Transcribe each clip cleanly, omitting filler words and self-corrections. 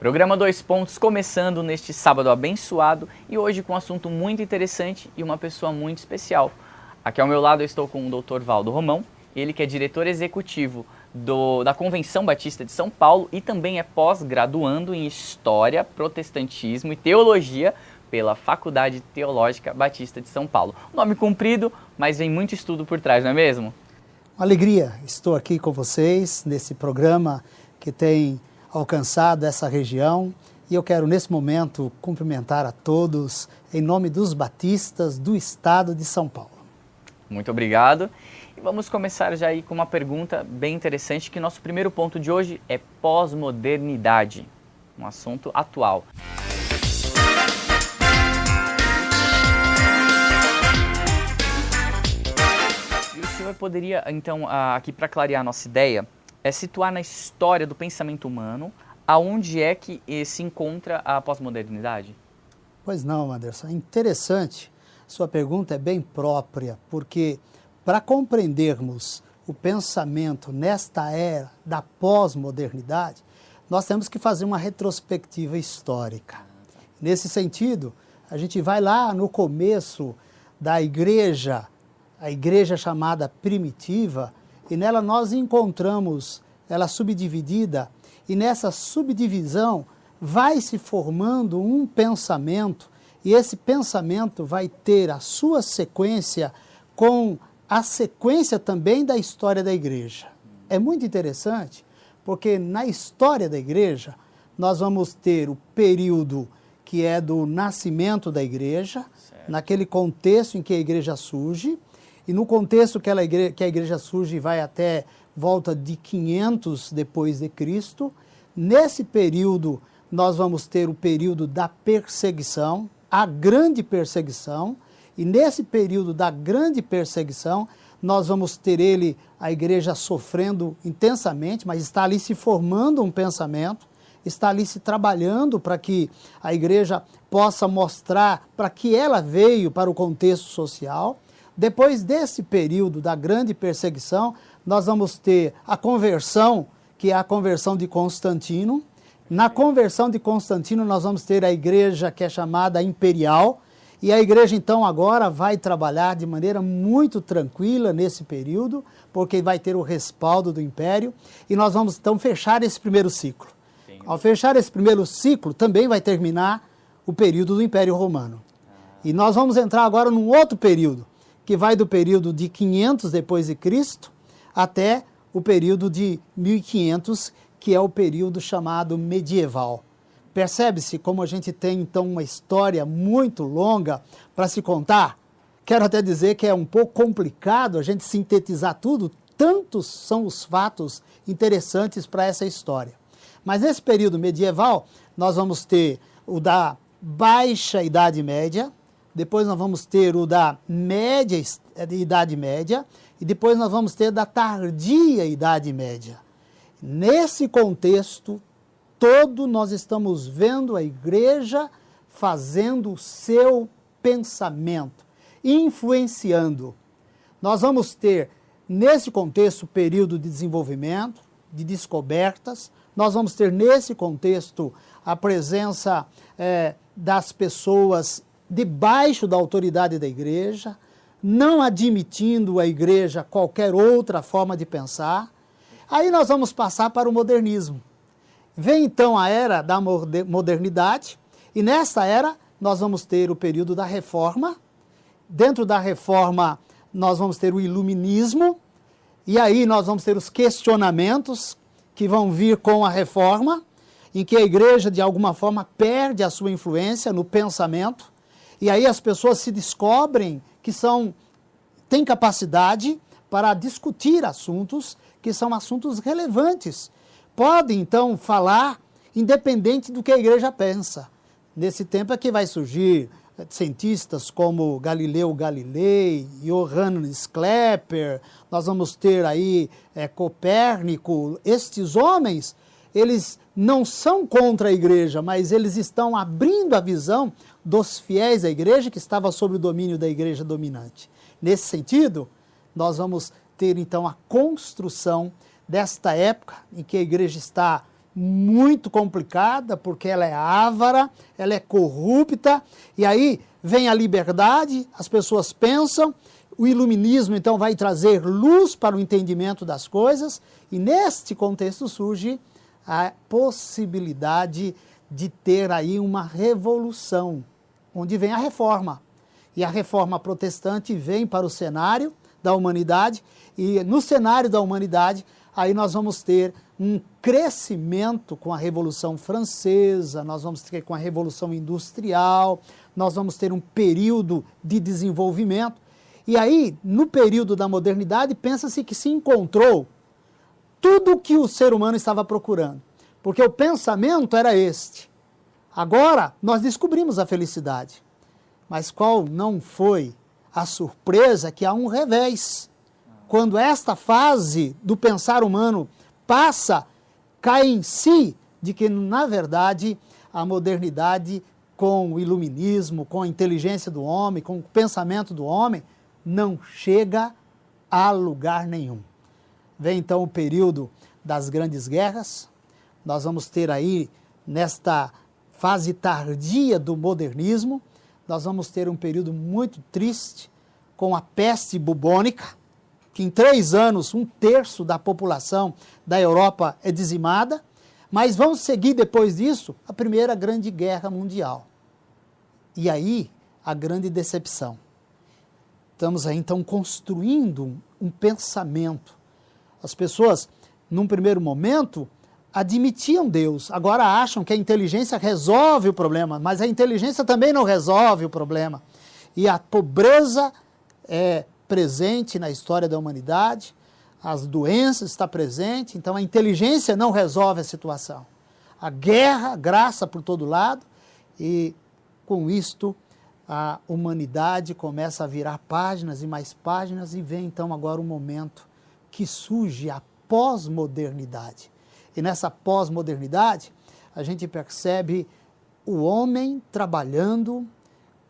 Programa Dois Pontos começando neste sábado abençoado e hoje com um assunto muito interessante e uma pessoa muito especial. Aqui ao meu lado eu estou com o Dr. Valdo Romão, ele que é diretor executivo da Convenção Batista de São Paulo e também é pós-graduando em História, Protestantismo e Teologia pela Faculdade Teológica Batista de São Paulo. Nome comprido, mas vem muito estudo por trás, não é mesmo? Uma alegria, estou aqui com vocês nesse programa que tem alcançado essa região e eu quero nesse momento cumprimentar a todos em nome dos batistas do estado de São Paulo. Muito obrigado. E vamos começar já aí com uma pergunta bem interessante, que nosso primeiro ponto de hoje é pós-modernidade, um assunto atual. E o senhor poderia, então, aqui para clarear a nossa ideia, situar na história do pensamento humano aonde é que se encontra a pós-modernidade? Pois não, Anderson, é interessante. Sua pergunta é bem própria, porque para compreendermos o pensamento nesta era da pós-modernidade, nós temos que fazer uma retrospectiva histórica. Nesse sentido, a gente vai lá no começo da igreja, a igreja chamada primitiva, e nela nós encontramos ela subdividida, e nessa subdivisão vai se formando um pensamento, e esse pensamento vai ter a sua sequência com a sequência também da história da igreja. É muito interessante, porque na história da igreja nós vamos ter o período que é do nascimento da igreja, naquele contexto em que a igreja surge, e no contexto que a igreja surge vai até volta de 500 depois de Cristo. Nesse período nós vamos ter o período da perseguição, a grande perseguição, e nesse período da grande perseguição nós vamos ter a igreja sofrendo intensamente, mas está ali se formando um pensamento, está ali se trabalhando para que a igreja possa mostrar para que ela veio para o contexto social. Depois desse período da grande perseguição, nós vamos ter a conversão, que é a conversão de Constantino. Na conversão de Constantino, nós vamos ter a igreja que é chamada imperial, e a igreja então agora vai trabalhar de maneira muito tranquila nesse período, porque vai ter o respaldo do império, e nós vamos então fechar esse primeiro ciclo. Ao fechar esse primeiro ciclo, também vai terminar o período do Império Romano. E nós vamos entrar agora num outro período, que vai do período de 500 depois de Cristo até o período de 1500, que é o período chamado medieval. Percebe-se como a gente tem então uma história muito longa para se contar? Quero até dizer que é um pouco complicado a gente sintetizar tudo, tantos são os fatos interessantes para essa história. Mas nesse período medieval, nós vamos ter o da Baixa Idade Média, depois nós vamos ter o da Idade Média, e depois nós vamos ter da Tardia Idade Média. Nesse contexto todo, nós estamos vendo a igreja fazendo o seu pensamento, influenciando. Nós vamos ter, nesse contexto, período de desenvolvimento, de descobertas. Nós vamos ter, nesse contexto, a presença das pessoas debaixo da autoridade da igreja, não admitindo a igreja qualquer outra forma de pensar. Aí nós vamos passar para o modernismo. Vem então a era da modernidade, e nessa era nós vamos ter o período da reforma. Dentro da reforma nós vamos ter o iluminismo, e aí nós vamos ter os questionamentos que vão vir com a reforma, em que a igreja de alguma forma perde a sua influência no pensamento. E aí as pessoas se descobrem que têm capacidade para discutir assuntos que são assuntos relevantes. Podem, então, falar independente do que a igreja pensa. Nesse tempo é que vai surgir cientistas como Galileu Galilei, Johannes Kepler, nós vamos ter aí Copérnico. Estes homens, eles não são contra a igreja, mas eles estão abrindo a visão dos fiéis à igreja, que estava sob o domínio da igreja dominante. Nesse sentido, nós vamos ter então a construção desta época em que a igreja está muito complicada, porque ela é avara, ela é corrupta, e aí vem a liberdade, as pessoas pensam, o iluminismo então vai trazer luz para o entendimento das coisas, e neste contexto surge a possibilidade de ter aí uma revolução, onde vem a reforma. E a reforma protestante vem para o cenário da humanidade, e no cenário da humanidade, aí nós vamos ter um crescimento com a Revolução Francesa, nós vamos ter com a Revolução Industrial, nós vamos ter um período de desenvolvimento. E aí, no período da modernidade, pensa-se que se encontrou tudo o que o ser humano estava procurando, porque o pensamento era este. Agora, nós descobrimos a felicidade, mas qual não foi a surpresa que há um revés? Quando esta fase do pensar humano passa, cai em si de que, na verdade, a modernidade, com o iluminismo, com a inteligência do homem, com o pensamento do homem, não chega a lugar nenhum. Vem então o período das grandes guerras, nós vamos ter aí, nesta fase tardia do modernismo, nós vamos ter um período muito triste com a peste bubônica, que em 3 anos 1/3 da população da Europa é dizimada, mas vamos seguir depois disso a Primeira Grande Guerra Mundial. E aí, a grande decepção. Estamos aí, então, construindo um pensamento. As pessoas, num primeiro momento, admitiam Deus, agora acham que a inteligência resolve o problema, mas a inteligência também não resolve o problema. E a pobreza é presente na história da humanidade, as doenças estão presentes, então a inteligência não resolve a situação. A guerra, graça por todo lado, e com isto a humanidade começa a virar páginas e mais páginas, e vem então agora um momento que surge a pós-modernidade. E nessa pós-modernidade, a gente percebe o homem trabalhando,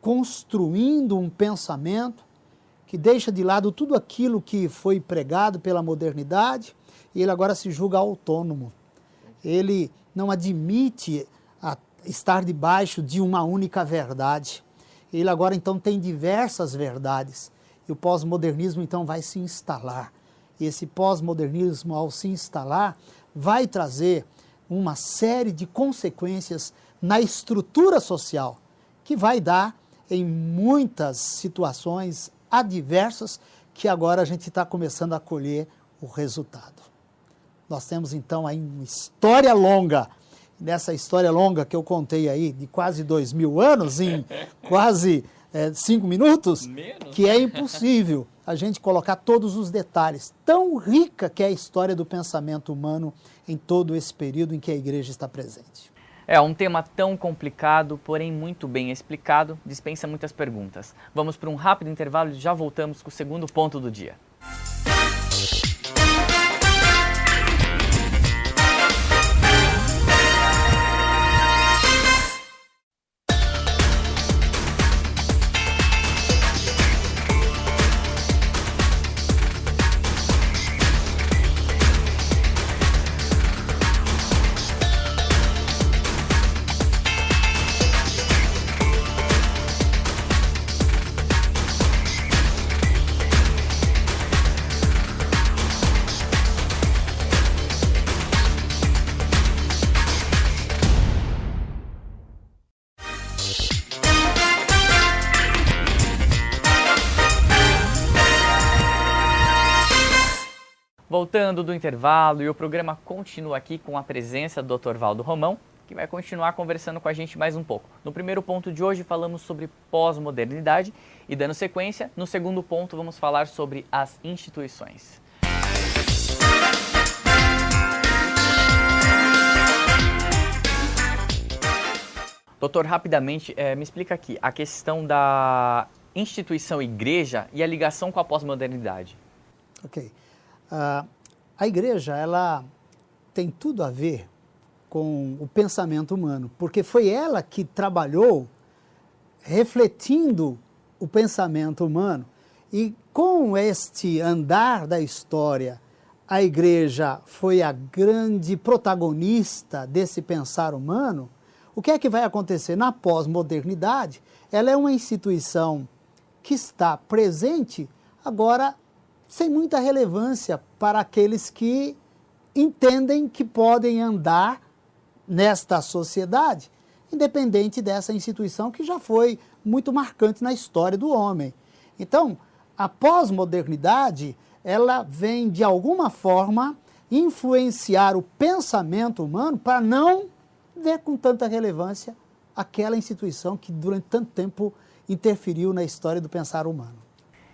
construindo um pensamento que deixa de lado tudo aquilo que foi pregado pela modernidade, e ele agora se julga autônomo. Ele não admite estar debaixo de uma única verdade. Ele agora então tem diversas verdades, e o pós-modernismo então vai se instalar. E esse pós-modernismo, ao se instalar, vai trazer uma série de consequências na estrutura social, que vai dar em muitas situações adversas, que agora a gente está começando a colher o resultado. Nós temos então aí uma história longa, nessa história longa que eu contei aí, de quase 2000 anos, em quase 5 minutos, que é impossível a gente colocar todos os detalhes, tão rica que é a história do pensamento humano em todo esse período em que a igreja está presente. É um tema tão complicado, porém muito bem explicado, dispensa muitas perguntas. Vamos para um rápido intervalo e já voltamos com o segundo ponto do dia. Voltando do intervalo, e o programa continua aqui com a presença do Dr. Valdo Romão, que vai continuar conversando com a gente mais um pouco. No primeiro ponto de hoje falamos sobre pós-modernidade e, dando sequência, no segundo ponto vamos falar sobre as instituições. Doutor, rapidamente, me explica aqui a questão da instituição igreja e a ligação com a pós-modernidade. Ok. A igreja, ela tem tudo a ver com o pensamento humano, porque foi ela que trabalhou refletindo o pensamento humano, e com este andar da história, a igreja foi a grande protagonista desse pensar humano, o que é que vai acontecer? Na pós-modernidade, ela é uma instituição que está presente, agora sem muita relevância para aqueles que entendem que podem andar nesta sociedade, independente dessa instituição que já foi muito marcante na história do homem. Então, a pós-modernidade, ela vem, de alguma forma, influenciar o pensamento humano para não ver com tanta relevância aquela instituição que durante tanto tempo interferiu na história do pensar humano.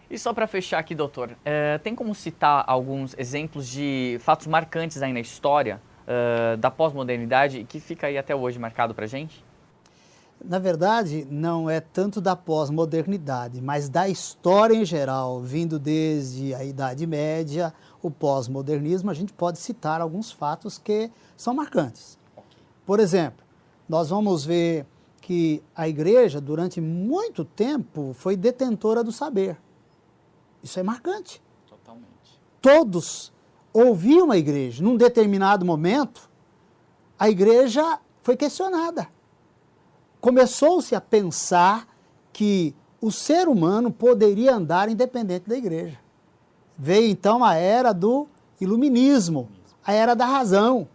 E só para fechar aqui, doutor, tem como citar alguns exemplos de fatos marcantes aí na história da pós-modernidade que fica aí até hoje marcado para a gente? Na verdade, não é tanto da pós-modernidade, mas da história em geral, vindo desde a Idade Média, o pós-modernismo, a gente pode citar alguns fatos que são marcantes. Por exemplo, nós vamos ver que a igreja, durante muito tempo, foi detentora do saber. Isso é marcante. Totalmente. Todos ouviam a igreja. Num determinado momento, a igreja foi questionada. Começou-se a pensar que o ser humano poderia andar independente da igreja. Veio então a era do iluminismo, a era da razão.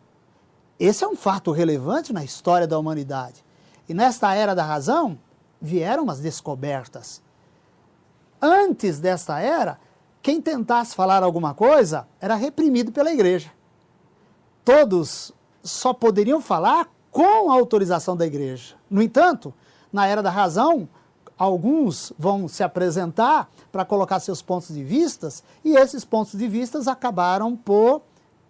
Esse é um fato relevante na história da humanidade. E nesta era da razão, vieram as descobertas. Antes desta era, quem tentasse falar alguma coisa era reprimido pela igreja. Todos só poderiam falar com a autorização da igreja. No entanto, na era da razão, alguns vão se apresentar para colocar seus pontos de vista, e esses pontos de vista acabaram por,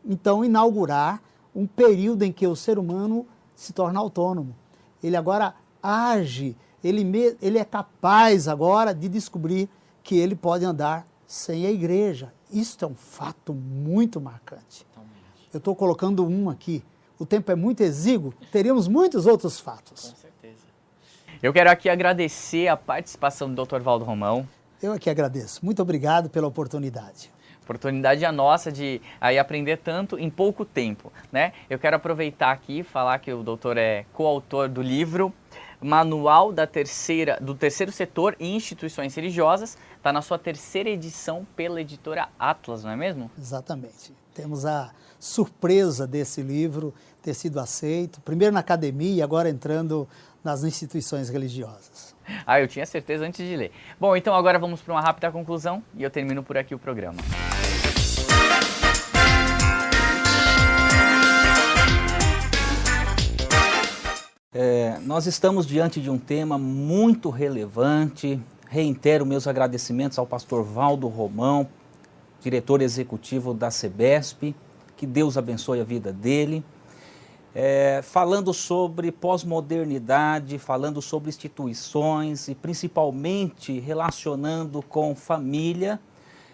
então, inaugurar um período em que o ser humano se torna autônomo. Ele agora age, ele é capaz agora de descobrir que ele pode andar sem a igreja. Isso é um fato muito marcante. Eu estou colocando um aqui. O tempo é muito exíguo, teríamos muitos outros fatos. Com certeza. Eu quero aqui agradecer a participação do Dr. Valdo Romão. Eu aqui agradeço. Muito obrigado pela oportunidade. Oportunidade a nossa de aí aprender tanto em pouco tempo, né? Eu quero aproveitar aqui e falar que o doutor é coautor do livro Manual do Terceiro Setor e Instituições Religiosas. Está na sua terceira edição pela editora Atlas, não é mesmo? Exatamente. Temos a surpresa desse livro ter sido aceito, primeiro na academia e agora entrando nas instituições religiosas. Eu tinha certeza antes de ler. Bom, então agora vamos para uma rápida conclusão e eu termino por aqui o programa. Nós estamos diante de um tema muito relevante. Reitero meus agradecimentos ao pastor Valdo Romão, diretor executivo da CEBESP, que Deus abençoe a vida dele. Falando sobre pós-modernidade, falando sobre instituições e principalmente relacionando com família,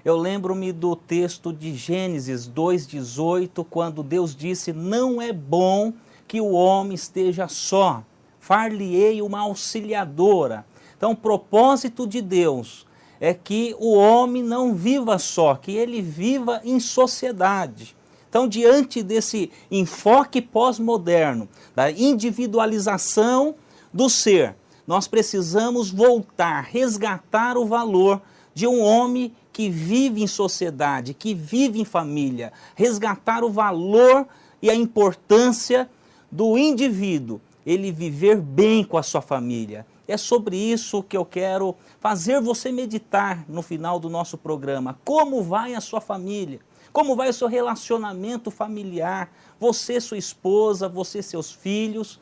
eu lembro-me do texto de Gênesis 2:18, quando Deus disse: não é bom que o homem esteja só, far-lhe-ei uma auxiliadora. Então, o propósito de Deus é que o homem não viva só, que ele viva em sociedade. Então, diante desse enfoque pós-moderno, da individualização do ser, nós precisamos voltar, resgatar o valor de um homem que vive em sociedade, que vive em família, resgatar o valor e a importância do indivíduo, ele viver bem com a sua família. É sobre isso que eu quero fazer você meditar no final do nosso programa. Como vai a sua família? Como vai o seu relacionamento familiar? Você, sua esposa, você, seus filhos.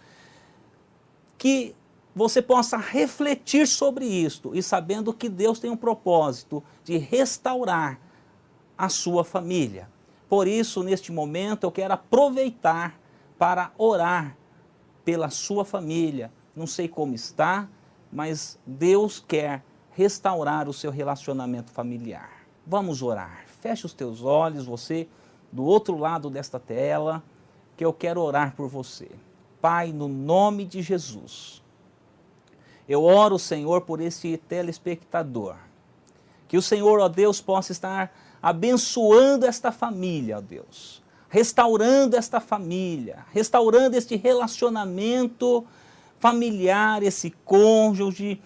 Que você possa refletir sobre isto e sabendo que Deus tem um propósito de restaurar a sua família. Por isso, neste momento, eu quero aproveitar para orar pela sua família. Não sei como está, mas Deus quer restaurar o seu relacionamento familiar. Vamos orar. Feche os teus olhos, você do outro lado desta tela, que eu quero orar por você. Pai, no nome de Jesus, eu oro, Senhor, por esse telespectador. Que o Senhor, ó Deus, possa estar abençoando esta família, ó Deus, restaurando esta família, restaurando este relacionamento familiar, esse cônjuge,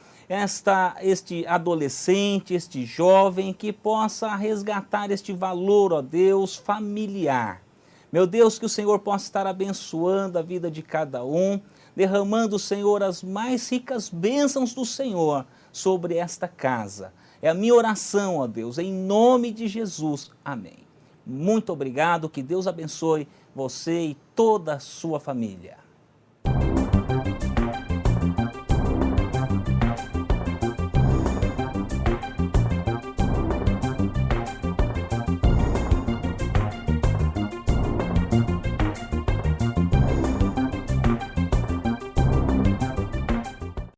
este adolescente, este jovem, que possa resgatar este valor, ó Deus, familiar. Meu Deus, que o Senhor possa estar abençoando a vida de cada um, derramando, Senhor, as mais ricas bênçãos do Senhor sobre esta casa. É a minha oração, ó Deus, em nome de Jesus. Amém. Muito obrigado, que Deus abençoe você e toda a sua família.